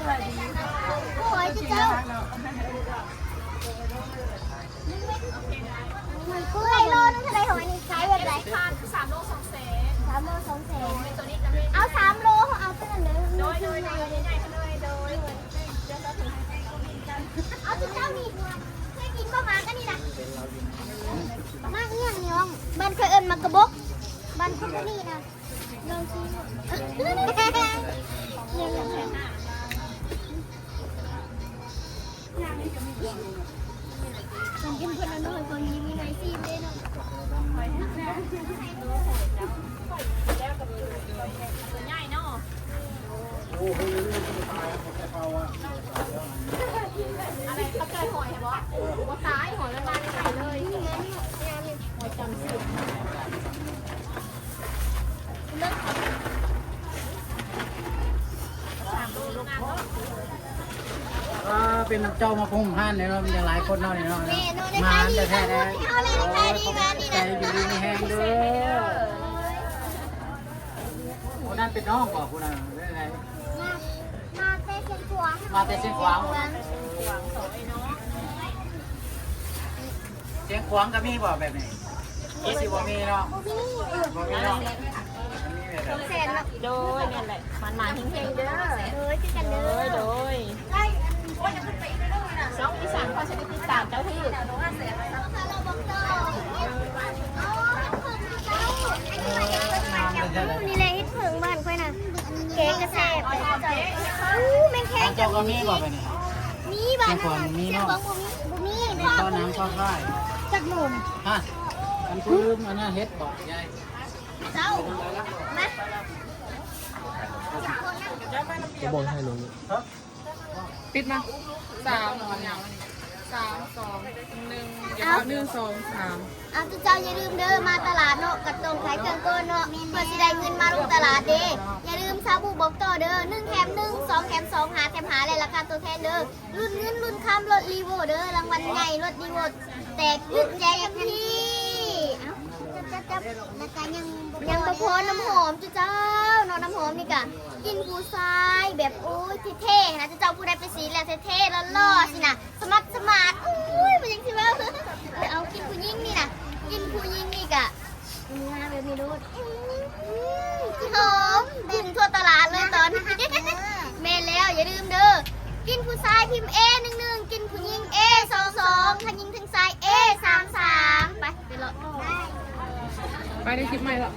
หอยจะเจ้าหอยโลนึงเท่าไรหอยนี่ขายแบบไหน3 โล 2 แสน 3 โล 2 แสน ตัวนี้จะเป็นเอา3 โลเอาเท่านั้นเลย โดยใหญ่เลยโดยเอาจุดเจ้านี่เคยกินบ้างมากันนี่นะมาเอี้ยงนี่น้องบ้านเคยเอิญมากระบกบ้านคุณนี่นะลองชิมฉันกินคนละน้อยคนนี้มีไหนซีมได้เนาะใหญ่เนาะอะไรเขาเจอหอยเหรอหัวซ้ายหอยละลายใส่เลยนี่ไงหอยจำสุดเลิก3 โลโรงงานเนาะเป็นเจ้ามาคงห้านเนี่ยเนาะมีหลายคนเนาะเนี่ยเนาะมาแต่แท้ๆใจอยู่ดีมีแห้งเด้อคนนั้นเป็นน้องบอกคนนั้นเป็นไงมาเต้เชียงขวาง มาแต่เชียงขวางเชียงขวางก็มีบอกแบบนี้ยี่สิบว่ามีเนาะบ่มีเนาะ2 แสนเนาะ โดยเนี่ยแหละมันเฮงๆเด้อ คือกันเด้อ โดยช่องที่3เขาจะได้ติดตามเจ้าที่นี่แหละฮิตเผิงบ้านค่อยนะแกงกระแสบแมงแคง เจ้าก็มีบอกแบบนี้ มีบ้านมีเนาะมี มีข้อน้ำข้อค่าย จักหนุ่ม ฮะมันคือลืมอันนั้นเฮ็ดบอกยาย เจ้ามา ก็บอลให้ลง ปิดมา3 2 1 เอาเจ้าอย่าลืมเด้อมาตลาดเนาะกัดตรงขายเครื่องก้นเนาะเพื่อสิได้เงินมาลงตลาดเด้อย่าลืมซาบูบอกต่อเด้อ1 แถม 1 2 แถม 2หาแถมหาเลยราคาตัวแทนเด้อรุ่นเงินรุ่นคำรถรีโวเด้อรางวัลใหญ่รถรีโวแตกยึดแจกพี่จับแล้วก็ยังประพรน้ำหอมเจ้าเนาะน้ำหอมนี่กะกินผู้ชายแบบโอ้ยเท่ๆนะเจ้าผู้ใดไปสีแล้วเท่ๆล่อๆสินะสมาร์ทอุ้ยมันยังสิว่าเอากินผู้หญิงนี่นะกินผู้หญิงนี่กะงานแบบนี้ดูหอมดื่มทั่วตลาดเลยตอนนี้เมนแล้วอย่าลืมเด้อกินผู้ชายพิมพ์ A11 กินผู้หญิง A22 ทั้งหญิงทั้งชาย A33 ไปเลาะ ไปในคลิปใหม่ละ